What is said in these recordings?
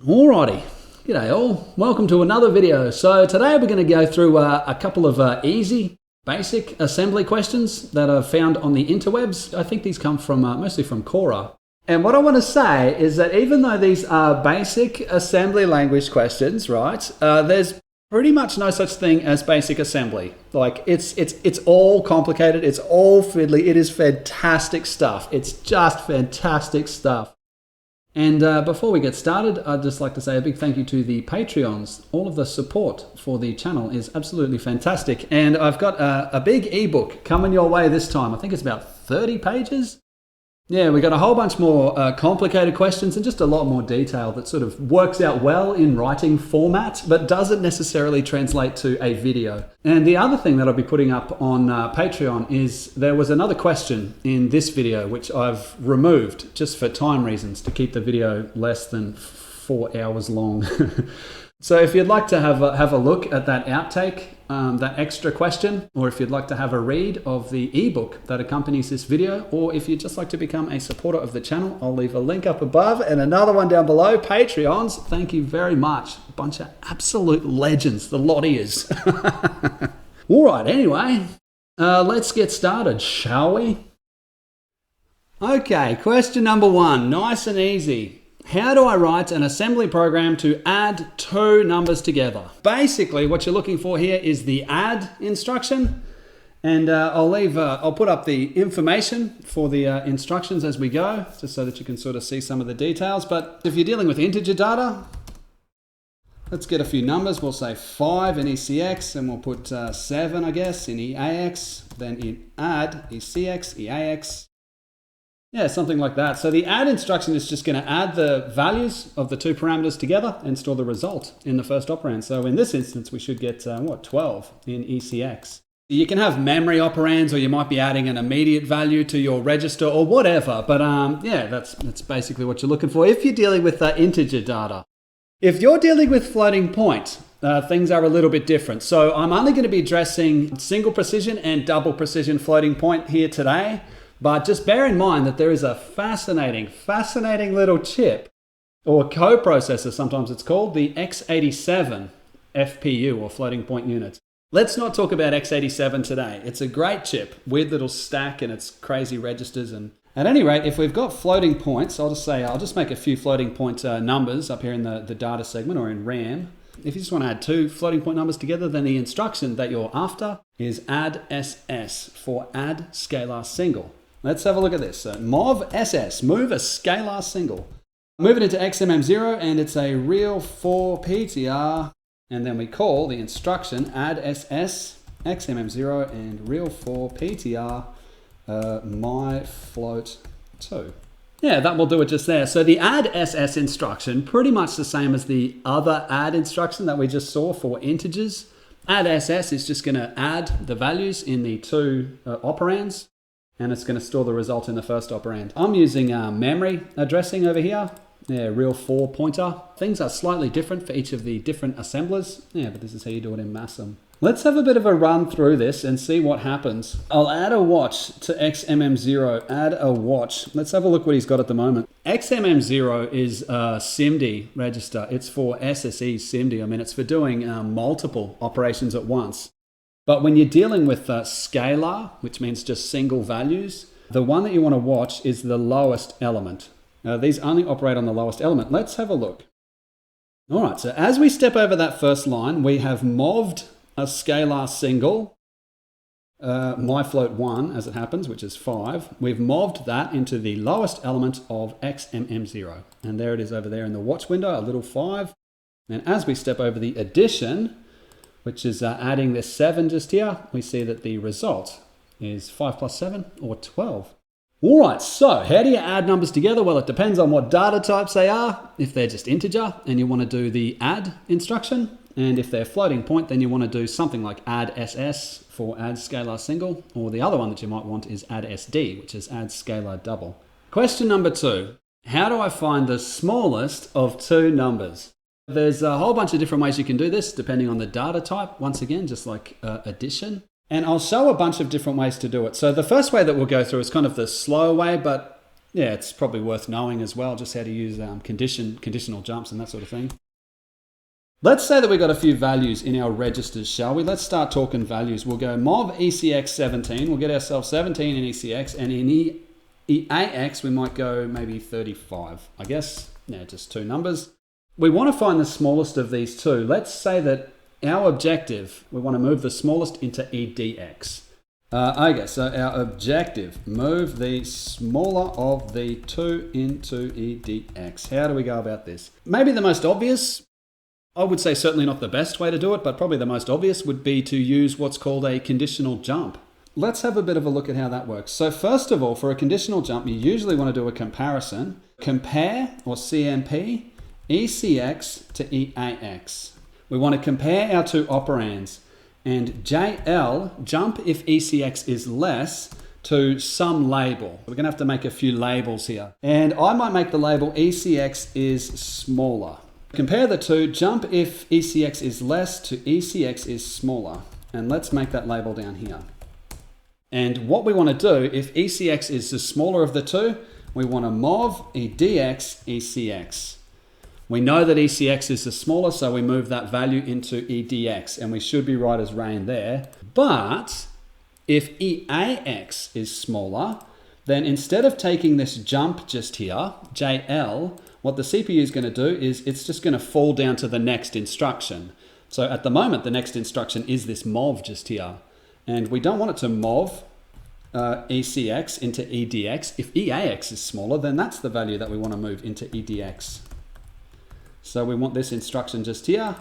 Alrighty, g'day all, welcome to another video. So today we're going to go through a couple of easy, basic assembly questions that I've found on the interwebs. I think these come from mostly from Quora. And what I want to say is that even though these are basic assembly language questions, right, there's pretty much no such thing as basic assembly. Like it's all complicated, it's all fiddly, it is fantastic stuff. It's just fantastic stuff. And before we get started, I'd just like to say a big thank you to the Patreons. All of the support for the channel is absolutely fantastic. And I've got a big ebook coming your way this time. I think it's about 30 pages. Yeah, we got a whole bunch more complicated questions and just a lot more detail that sort of works out well in writing format, but doesn't necessarily translate to a video. And the other thing that I'll be putting up on Patreon is there was another question in this video which I've removed just for time reasons to keep the video less than 4 hours long. So if you'd like to have a look at that outtake, that extra question, or if you'd like to have a read of the ebook that accompanies this video, or if you'd just like to become a supporter of the channel, I'll leave a link up above and another one down below. Patreons, thank you very much. A bunch of absolute legends, the lot is. All right, anyway, let's get started, shall we? Okay, question number one, nice and easy. How do I write an assembly program to add two numbers together? Basically, what you're looking for here is the add instruction. And I'll put up the information for the instructions as we go, just so that you can sort of see some of the details. But if you're dealing with integer data, let's get a few numbers. We'll say 5 in ECX, and we'll put 7, I guess, in EAX. Then in add, ECX, EAX. Yeah, something like that. So the add instruction is just going to add the values of the two parameters together and store the result in the first operand. So in this instance, we should get, 12 in ECX. You can have memory operands, or you might be adding an immediate value to your register or whatever. But yeah, that's basically what you're looking for if you're dealing with integer data. If you're dealing with floating point, things are a little bit different. So I'm only going to be addressing single precision and double precision floating point here today. But just bear in mind that there is a fascinating little chip, or coprocessor sometimes it's called, the x87 FPU, or floating point unit. Let's not talk about x87 today. It's a great chip, weird little stack, and it's crazy registers. And at any rate, if we've got floating points, I'll just make a few floating point numbers up here in the data segment, or in RAM. If you just want to add two floating point numbers together, then the instruction that you're after is add SS, for add scalar single. Let's have a look at this. So mov SS, move a scalar single. Move it into XMM0, and it's a real 4 PTR. And then we call the instruction add SS, XMM0, and real 4 PTR, my float 2. Yeah, that will do it just there. So the add SS instruction, pretty much the same as the other add instruction that we just saw for integers. Add SS is just going to add the values in the two operands, and it's going to store the result in the first operand. I'm using memory addressing over here. Yeah, real 4 pointer. Things are slightly different for each of the different assemblers. Yeah, but this is how you do it in MASM. Let's have a bit of a run through this and see what happens. I'll add a watch to XMM0, add a watch. Let's have a look what he's got at the moment. XMM0 is a SIMD register. It's for SSE SIMD. I mean, it's for doing multiple operations at once. But when you're dealing with scalar, which means just single values, the one that you want to watch is the lowest element. These only operate on the lowest element. Let's have a look. All right, so as we step over that first line, we have moved a scalar single, my float 1 as it happens, which is 5. We've moved that into the lowest element of XMM0. And there it is over there in the watch window, a little 5. And as we step over the addition, which is adding this 7 just here, we see that the result is 5 plus 7, or 12. All right, so how do you add numbers together? Well, it depends on what data types they are. If they're just integer and you want to do the add instruction, and if they're floating point, then you want to do something like add SS for add scalar single, or the other one that you might want is add SD, which is add scalar double. Question number 2, how do I find the smallest of two numbers? There's a whole bunch of different ways you can do this depending on the data type. Once again, just like addition. And I'll show a bunch of different ways to do it. So the first way that we'll go through is kind of the slow way, but Yeah, it's probably worth knowing as well, just how to use conditional jumps and that sort of thing. Let's say that we've got a few values in our registers, shall we? Let's start talking values. We'll go mov ECX 17. We'll get ourselves 17 in ECX, and in EAX we might go maybe 35. I guess, yeah, just two numbers. We want to find the smallest of these two. Let's say that our objective, we want to move the smallest into EDX. Okay, so our objective, move the smaller of the two into EDX. How do we go about this? Maybe the most obvious, I would say certainly not the best way to do it, but probably the most obvious would be to use what's called a conditional jump. Let's have a bit of a look at how that works. So first of all, for a conditional jump, you usually want to do a comparison. Compare, or CMP, ECX to EAX. We want to compare our two operands. And JL, jump if ECX is less, to some label. We're going to have to make a few labels here. And I might make the label ECX is smaller. Compare the two, jump if ECX is less to ECX is smaller. And let's make that label down here. And what we want to do, if ECX is the smaller of the two, we want to mov EDX ECX. We know that ECX is the smaller, so we move that value into EDX, and we should be right as rain there. But if EAX is smaller, then instead of taking this jump just here, JL, what the CPU is going to do is it's just going to fall down to the next instruction. So at the moment, the next instruction is this mov just here. And we don't want it to mov ECX into EDX. If EAX is smaller, then that's the value that we want to move into EDX. So we want this instruction just here.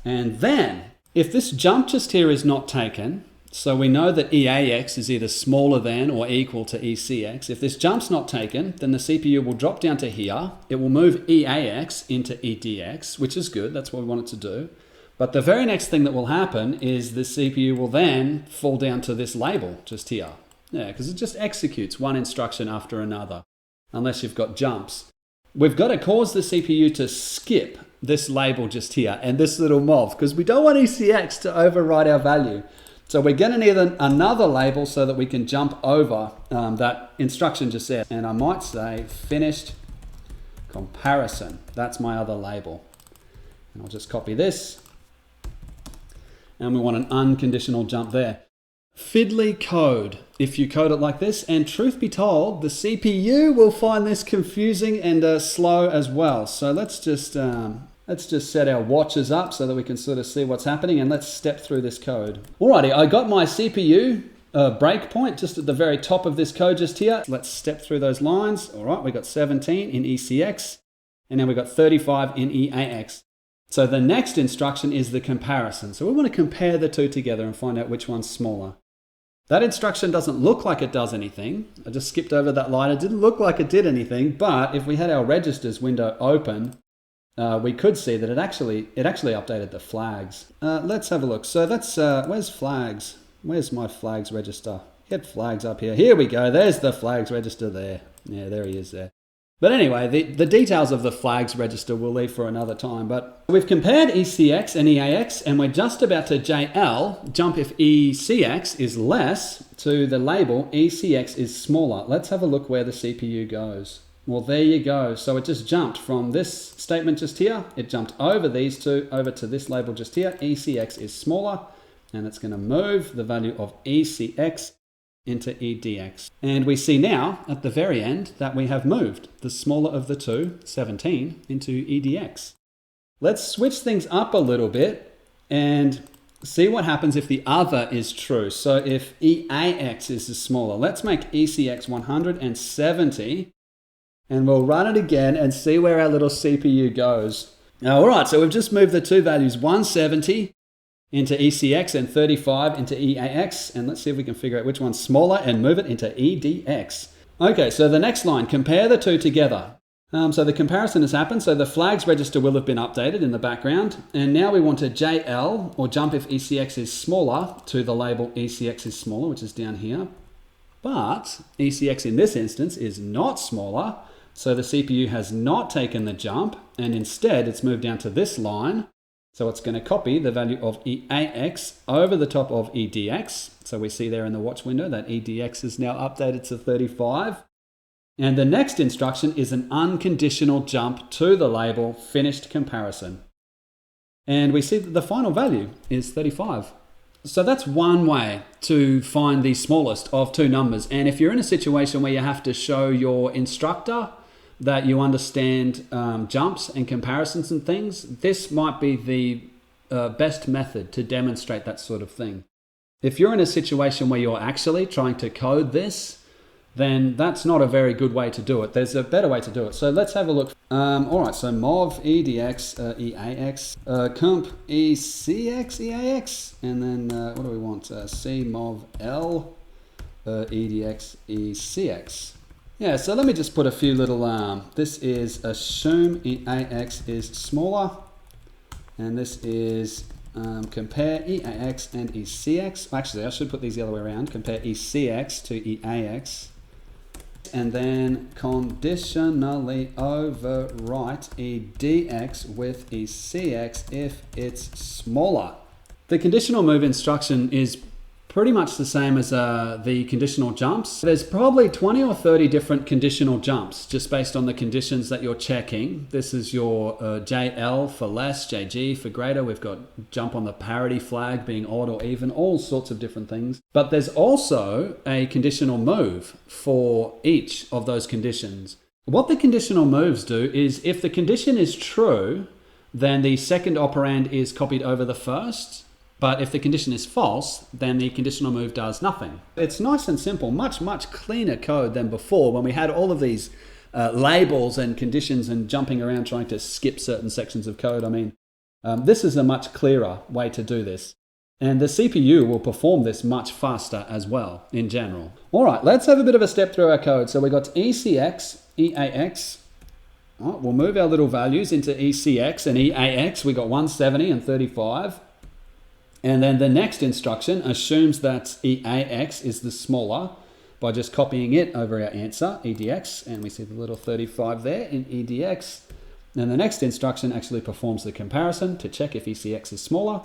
And then, if this jump just here is not taken, so we know that EAX is either smaller than or equal to ECX. If this jump's not taken, then the CPU will drop down to here. It will move EAX into EDX, which is good. That's what we want it to do. But the very next thing that will happen is the CPU will then fall down to this label just here. Yeah, because it just executes one instruction after another, unless you've got jumps. We've got to cause the CPU to skip this label just here and this little mov, because we don't want ECX to override our value. So we're going to need another label so that we can jump over that instruction just there. And I might say finished comparison. That's my other label. And I'll just copy this. And we want an unconditional jump there. Fiddly code if you code it like this, and truth be told, the CPU will find this confusing and slow as well. So let's just set our watches up so that we can sort of see what's happening, and let's step through this code. Alrighty, I got my CPU breakpoint just at the very top of this code just here. Let's step through those lines. All right, we got 17 in ECX, and then we got 35 in EAX. So the next instruction is the comparison. So we want to compare the two together and find out which one's smaller. That instruction doesn't look like it does anything. I just skipped over that line. It didn't look like it did anything, but if we had our registers window open, we could see that it actually updated the flags. Let's have a look. So that's, where's flags? Where's my flags register? Get flags up here. Here we go. There's the flags register there. Yeah, there he is there. But anyway, the details of the flags register we'll leave for another time. But we've compared ECX and EAX, and we're just about to JL, jump if ECX is less, to the label ECX is smaller. Let's have a look where the CPU goes. Well, there you go. So it just jumped from this statement just here. It jumped over these two, over to this label just here. ECX is smaller, and it's going to move the value of ECX into EDX. And we see now at the very end that we have moved the smaller of the two, 17, into EDX. Let's switch things up a little bit and see what happens if the other is true. So if EAX is the smaller, let's make ECX 170, and we'll run it again and see where our little CPU goes. All right, so we've just moved the two values, 170 into ECX and 35 into EAX, and let's see if we can figure out which one's smaller and move it into EDX. Okay, so the next line, compare the two together. So the comparison has happened, so the flags register will have been updated in the background, and now we want to JL, or jump if ECX is smaller, to the label ECX is smaller, which is down here. But ECX in this instance is not smaller, so the CPU has not taken the jump, and instead it's moved down to this line. So it's going to copy the value of EAX over the top of EDX. So we see there in the watch window that EDX is now updated to 35. And the next instruction is an unconditional jump to the label finished comparison. And we see that the final value is 35. So that's one way to find the smallest of two numbers. And if you're in a situation where you have to show your instructor that you understand jumps and comparisons and things, this might be the best method to demonstrate that sort of thing. If you're in a situation where you're actually trying to code this, then that's not a very good way to do it. There's a better way to do it. So let's have a look. All right, so mov edx eax comp ecx eax, and then what do we want? C mov l edx ecx. Yeah, so let me just put a few little, this is assume eax is smaller, and this is compare eax and ecx. Actually, I should put these the other way around. Compare ecx to eax. And then conditionally overwrite edx with ecx if it's smaller. The conditional move instruction is pretty much the same as the conditional jumps. There's probably 20 or 30 different conditional jumps just based on the conditions that you're checking. This is your JL for less, JG for greater. We've got jump on the parity flag being odd or even, all sorts of different things. But there's also a conditional move for each of those conditions. What the conditional moves do is if the condition is true, then the second operand is copied over the first. But if the condition is false, then the conditional move does nothing. It's nice and simple, much cleaner code than before when we had all of these labels and conditions and jumping around trying to skip certain sections of code. I mean, this is a much clearer way to do this. And the CPU will perform this much faster as well in general. All right, let's have a bit of a step through our code. So we got ECX, EAX. Oh, we'll move our little values into ECX and EAX. We got 170 and 35. And then the next instruction assumes that EAX is the smaller by just copying it over our answer, EDX, and we see the little 35 there in EDX. And the next instruction actually performs the comparison to check if ECX is smaller.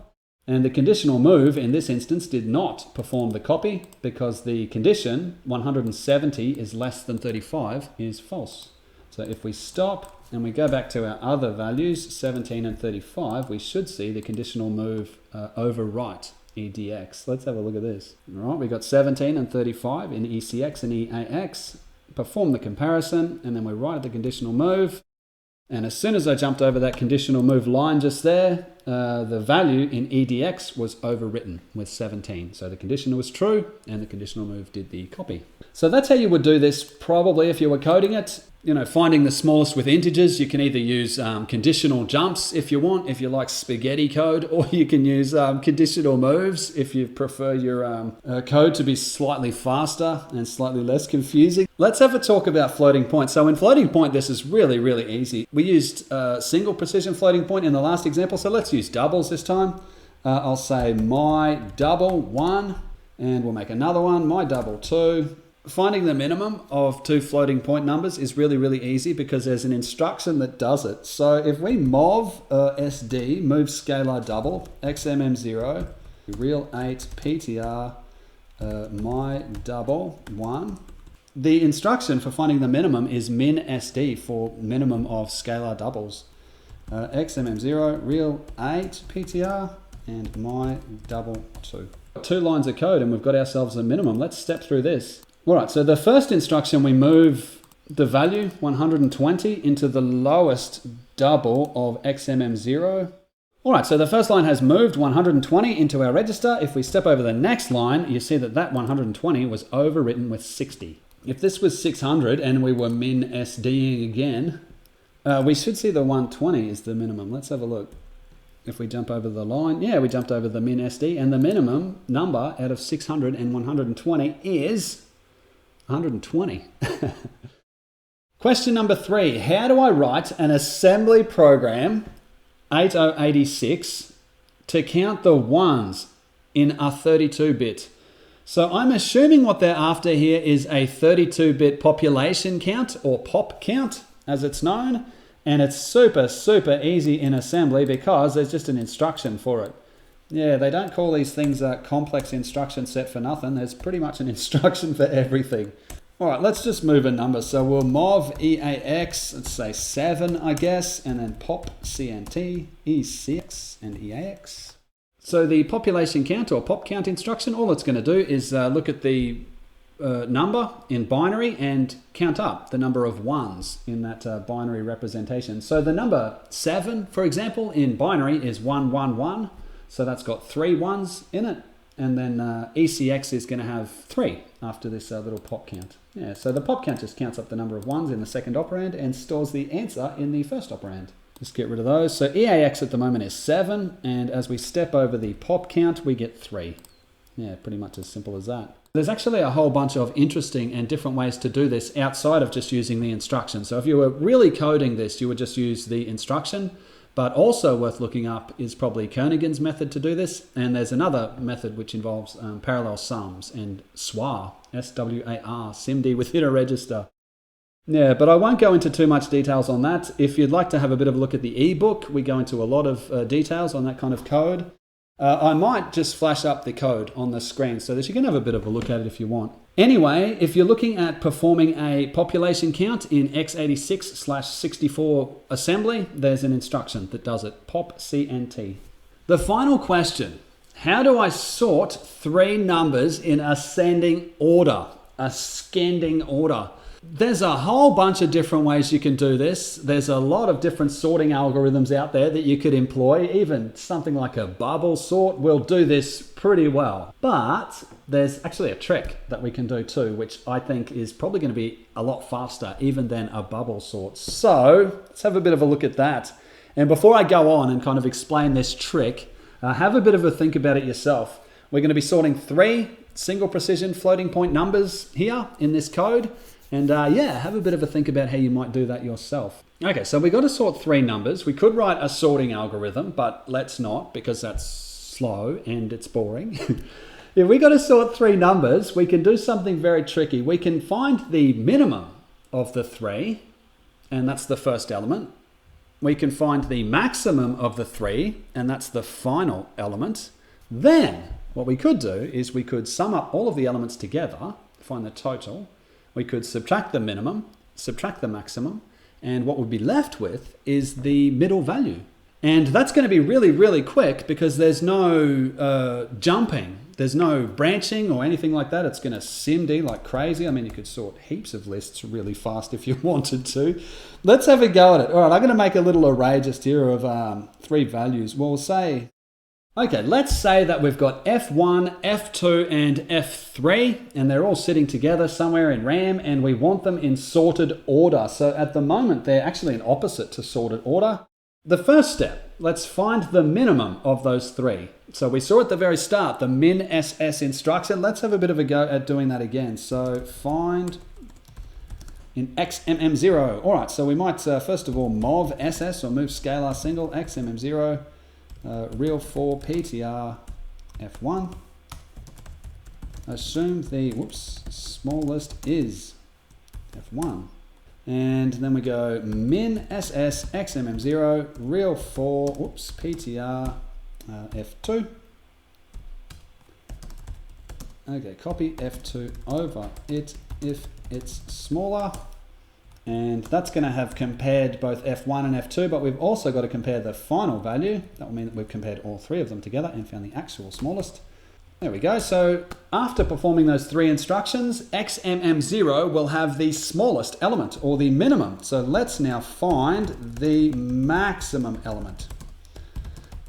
And the conditional move in this instance did not perform the copy because the condition 170 is less than 35 is false. So if we stop and we go back to our other values, 17 and 35, we should see the conditional move overwrite EDX. Let's have a look at this. All right, we got 17 and 35 in ECX and EAX. Perform the comparison, and then we write the conditional move. And as soon as I jumped over that conditional move line just there, the value in EDX was overwritten with 17. So the condition was true, and the conditional move did the copy. So that's how you would do this probably if you were coding it. You know, finding the smallest with integers, you can either use conditional jumps if you want, if you like spaghetti code, or you can use conditional moves if you prefer your code to be slightly faster and slightly less confusing. Let's have a talk about floating point. So in floating point, this is really easy. We used single precision floating point in the last example, so let's use doubles this time. I'll say my double 1, and we'll make another one, my double 2. Finding the minimum of two floating point numbers is really easy because there's an instruction that does it. So if we mov SD, move scalar double, xmm0, real 8 PTR, my double 1. The instruction for finding the minimum is min SD for minimum of scalar doubles. xmm0, real 8 PTR, and my double 2. 2 lines of code and we've got ourselves a minimum. Let's step through this. All right, so the first instruction, we move the value 120 into the lowest double of xmm0. All right, so the first line has moved 120 into our register. If we step over the next line, you see that 120 was overwritten with 60. If this was 600 and we were min SDing again, we should see the 120 is the minimum. Let's have a look. If we jump over the line, yeah, we jumped over the min SD, and the minimum number out of 600 and 120 is 120. Question number 3. How do I write an assembly program 8086 to count the ones in a 32-bit? So I'm assuming what they're after here is a 32-bit population count, or pop count as it's known. And it's super easy in assembly because there's just an instruction for it. Yeah, they don't call these things a complex instruction set for nothing. There's pretty much an instruction for everything. All right, let's just move a number. So we'll mov EAX, let's say 7, I guess, and then pop CNT, ECX, and EAX. So the population count or pop count instruction, all it's going to do is look at the number in binary and count up the number of ones in that binary representation. So the number 7, for example, in binary is 111. So that's got 3 ones in it. And then ECX is going to have 3 after this little pop count. Yeah, so the pop count just counts up the number of ones in the second operand and stores the answer in the first operand. Just get rid of those. So EAX at the moment is 7, and as we step over the pop count, we get 3. Yeah, pretty much as simple as that. There's actually a whole bunch of interesting and different ways to do this outside of just using the instruction. So if you were really coding this, you would just use the instruction. But also worth looking up is probably Kernighan's method to do this. And there's another method which involves parallel sums and SWAR, S-W-A-R, SIMD within a register. Yeah, but I won't go into too much details on that. If you'd like to have a bit of a look at the ebook, we go into a lot of details on that kind of code. I might just flash up the code on the screen so that you can have a bit of a look at it if you want. Anyway, if you're looking at performing a population count in x86/64 assembly, there's an instruction that does it, pop CNT. The final question, how do I sort 3 numbers in ascending order, ascending order? There's a whole bunch of different ways you can do this. There's a lot of different sorting algorithms out there that you could employ. Even something like a bubble sort will do this pretty well. But there's actually a trick that we can do too, which I think is probably going to be a lot faster even than a bubble sort. So let's have a bit of a look at that. And before I go on and kind of explain this trick, have a bit of a think about it yourself. We're going to be sorting 3 single precision floating point numbers here in this code. And yeah, have a bit of a think about how you might do that yourself. Okay, so we got to sort 3 numbers. We could write a sorting algorithm, but let's not because that's slow and it's boring. If we got to sort 3 numbers, we can do something very tricky. We can find the minimum of the 3, and that's the first element. We can find the maximum of the 3, and that's the final element. Then what we could do is we could sum up all of the elements together, find the total. We could subtract the minimum, subtract the maximum, and what we'd be left with is the middle value. And that's going to be really, really quick because there's no jumping. There's no branching or anything like that. It's going to SIMD like crazy. I mean, you could sort heaps of lists really fast if you wanted to. Let's have a go at it. All right, I'm going to make a little array just here of 3 values. We'll say, okay, let's say that we've got F1, F2, and F3, and they're all sitting together somewhere in RAM, and we want them in sorted order. So at the moment, they're actually an opposite to sorted order. The first step, let's find the minimum of those 3. So we saw at the very start, the min SS instruction. Let's have a bit of a go at doing that again. So find in XMM0. All right, so we might first of all mov SS or move scalar single XMM0. Real for PTR F1. Assume the smallest is F1. And then we go min SS XMM0 real for PTR F2. Okay, copy F2 over it if it's smaller. And that's going to have compared both F1 and F2, but we've also got to compare the final value. That will mean that we've compared all 3 of them together and found the actual smallest. There we go. So after performing those 3 instructions, XMM0 will have the smallest element or the minimum. So let's now find the maximum element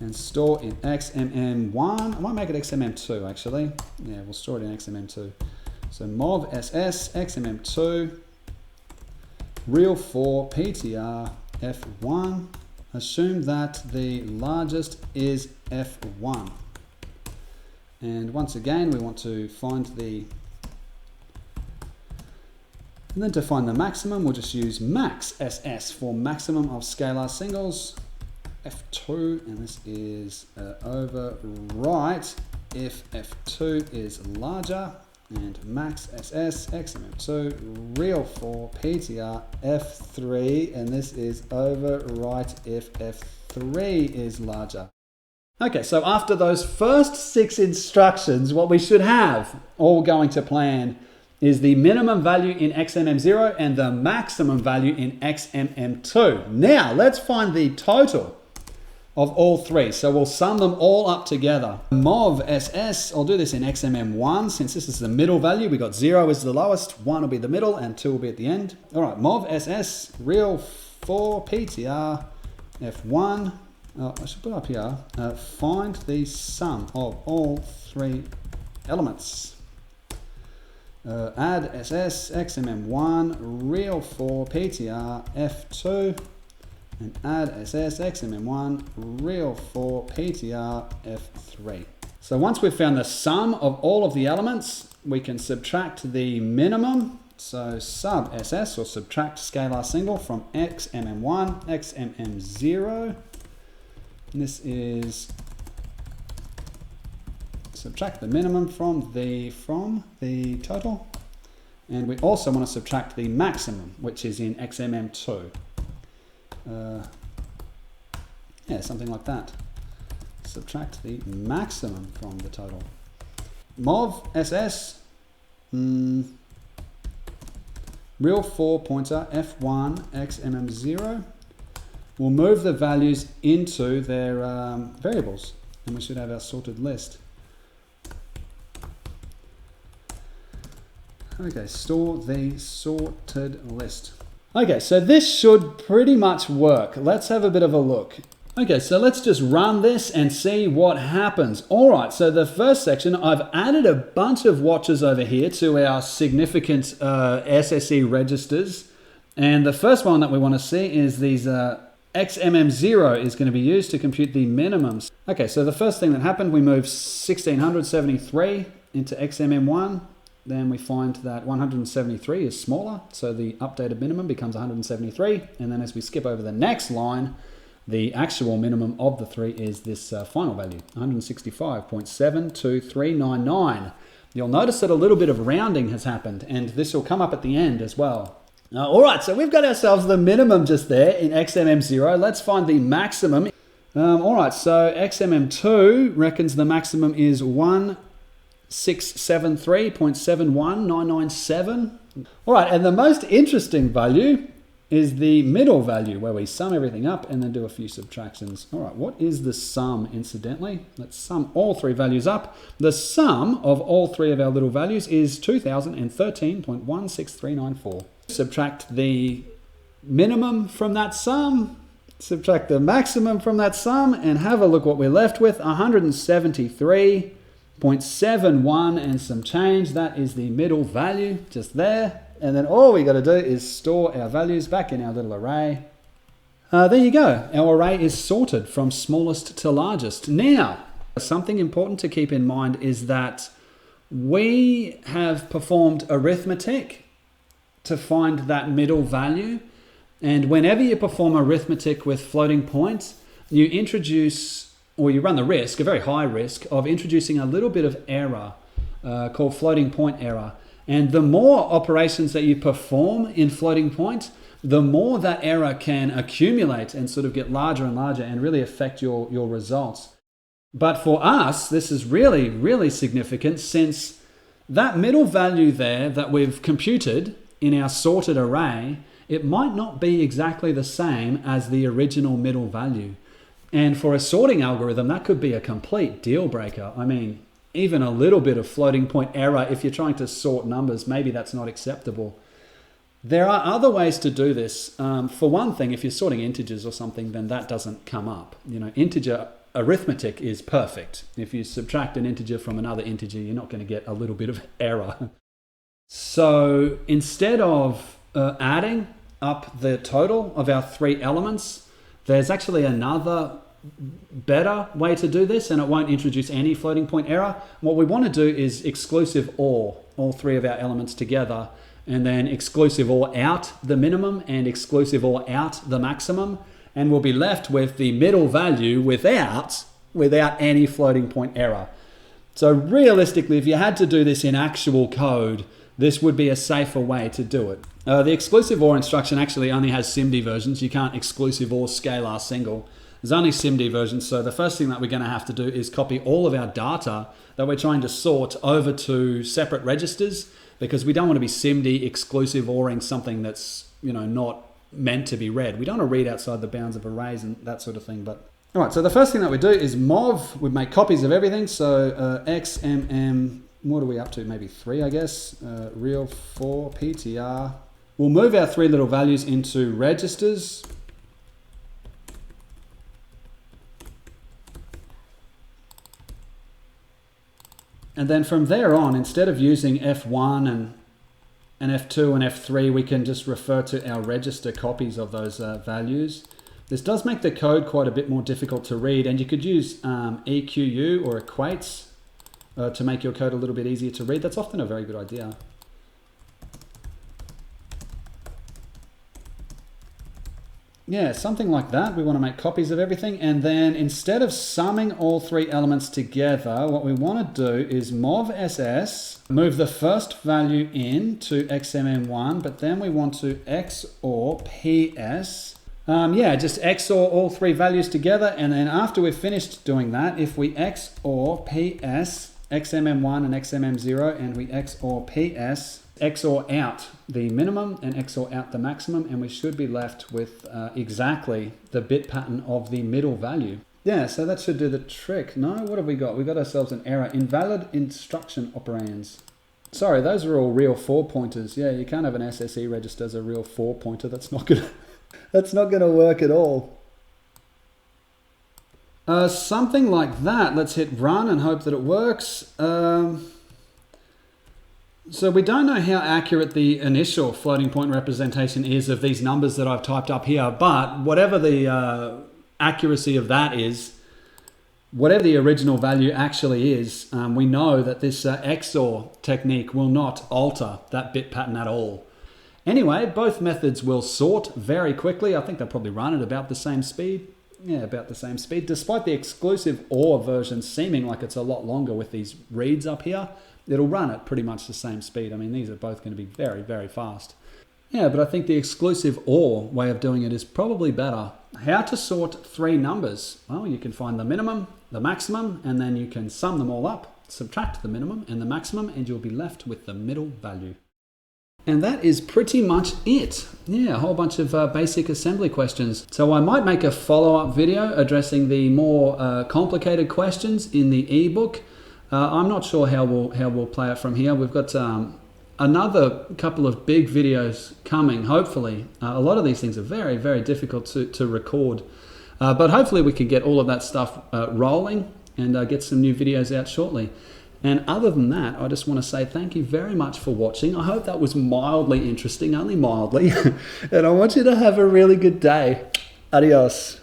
and store in XMM1. I might make it XMM2 actually. Yeah, we'll store it in XMM2. So mov SS XMM2 real for PTR F1. Assume that the largest is F1. And once again, we want to find and then to find the maximum, we'll just use max SS for maximum of scalar singles, F2, and this is overwrite if F2 is larger, and max SS XMM2 real for PTR F3, and this is overwrite if F3 is larger. Okay, so after those first 6 instructions, what we should have, all going to plan, is the minimum value in XMM0 and the maximum value in XMM2. Now, let's find the total of all three. So we'll sum them all up together. Mov SS, I'll do this in XMM1 since this is the middle value. We got 0 is the lowest, 1 will be the middle, and 2 will be at the end. All right, Mov SS, real 4 PTR, F1. I should put up here, find the sum of all three elements. Add SS, XMM1, real 4 PTR, F2. And add SS, XMM1, real 4 PTR, F3. So once we've found the sum of all of the elements, we can subtract the minimum. So sub SS, or subtract scalar single, from XMM1, XMM0. And this is subtract the minimum from the total. And we also want to subtract the maximum, which is in XMM2. Yeah, something like that. Subtract the maximum from the total. Mov SS, real 4 pointer F1 XMM0. We'll move the values into their variables, and we should have our sorted list. Okay, store the sorted list. Okay, so this should pretty much work. Let's have a bit of a look. Okay, so let's just run this and see what happens. All right, so the first section, I've added a bunch of watches over here to our significant SSE registers. And the first one that we want to see is these XMM0 is going to be used to compute the minimums. Okay, so the first thing that happened, we moved 1673 into XMM1. Then we find that 173 is smaller, so the updated minimum becomes 173. And then as we skip over the next line, the actual minimum of the three is this final value, 165.72399. You'll notice that a little bit of rounding has happened, and this will come up at the end as well. All right, so we've got ourselves the minimum just there in XMM0. Let's find the maximum. All right, so XMM2 reckons the maximum is 1,673.71997. All right, and the most interesting value is the middle value, where we sum everything up and then do a few subtractions. All right, what is the sum, incidentally? Let's sum all three values up. The sum of all three of our little values is 2,013.16394. Subtract the minimum from that sum, subtract the maximum from that sum, and have a look what we're left with, 173.71 and some change. That is the middle value just there. And then all we got to do is store our values back in our little array. There you go. Our array is sorted from smallest to largest. Now, something important to keep in mind is that we have performed arithmetic to find that middle value. And whenever you perform arithmetic with floating points, you introduce, or you run the risk, a very high risk, of introducing a little bit of error called floating point error. And the more operations that you perform in floating point, the more that error can accumulate and sort of get larger and larger and really affect your results. But for us, this is really, really significant, since that middle value there that we've computed in our sorted array, it might not be exactly the same as the original middle value. And for a sorting algorithm, that could be a complete deal breaker. I mean, even a little bit of floating point error, if you're trying to sort numbers, maybe that's not acceptable. There are other ways to do this. For one thing, if you're sorting integers or something, then that doesn't come up. You know, integer arithmetic is perfect. If you subtract an integer from another integer, you're not going to get a little bit of error. So instead of adding up the total of our three elements, there's actually another better way to do this, and it won't introduce any floating point error. What we want to do is exclusive OR all three of our elements together, and then exclusive OR out the minimum and exclusive OR out the maximum, and we'll be left with the middle value without any floating point error. So realistically, if you had to do this in actual code, this would be a safer way to do it. The exclusive OR instruction actually only has SIMD versions. You can't exclusive OR scalar single. There's only SIMD versions, so the first thing that we're going to have to do is copy all of our data that we're trying to sort over to separate registers. because we don't want to be SIMD exclusive oring something that's, you know, not meant to be read. We don't want to read outside the bounds of arrays and that sort of thing. But all right, so the first thing that we do is mov. We make copies of everything. So XMM, what are we up to? Maybe 3, I guess. Real 4, PTR. We'll move our 3 little values into registers. And then from there on, instead of using F1 and F2 and F3, we can just refer to our register copies of those values. This does make the code quite a bit more difficult to read, and you could use EQU or equates to make your code a little bit easier to read. That's often a very good idea. Yeah, something like that. We want to make copies of everything. And then instead of summing all 3 elements together, what we want to do is mov SS, move the first value in to XMM1, but then we want to XOR PS. Just XOR all 3 values together. And then after we've finished doing that, if we XOR PS, XMM1 and XMM0, and we XOR PS, XOR out the minimum and XOR out the maximum, and we should be left with exactly the bit pattern of the middle value. Yeah, so that should do the trick. No, what have we got? We got ourselves an error. Invalid instruction operands. Sorry, those are all real 4 pointers. Yeah, you can't have an SSE register as a real 4 pointer. That's not gonna work at all. Something like that. Let's hit run and hope that it works. So we don't know how accurate the initial floating point representation is of these numbers that I've typed up here, but whatever the accuracy of that is, whatever the original value actually is, we know that this XOR technique will not alter that bit pattern at all. Anyway, both methods will sort very quickly. I think they'll probably run at about the same speed. Yeah, about the same speed. Despite the exclusive OR version seeming like it's a lot longer with these reads up here, it'll run at pretty much the same speed. I mean, these are both going to be very, very fast. Yeah, but I think the exclusive OR way of doing it is probably better. How to sort 3 numbers? Well, you can find the minimum, the maximum, and then you can sum them all up, subtract the minimum and the maximum, and you'll be left with the middle value. And that is pretty much it. Yeah, a whole bunch of basic assembly questions. So I might make a follow-up video addressing the more complicated questions in the ebook. I'm not sure how we'll play it from here. We've got another couple of big videos coming, hopefully. A lot of these things are very, very difficult to record. But hopefully we can get all of that stuff rolling and get some new videos out shortly. And other than that, I just want to say thank you very much for watching. I hope that was mildly interesting, only mildly. And I want you to have a really good day. Adios.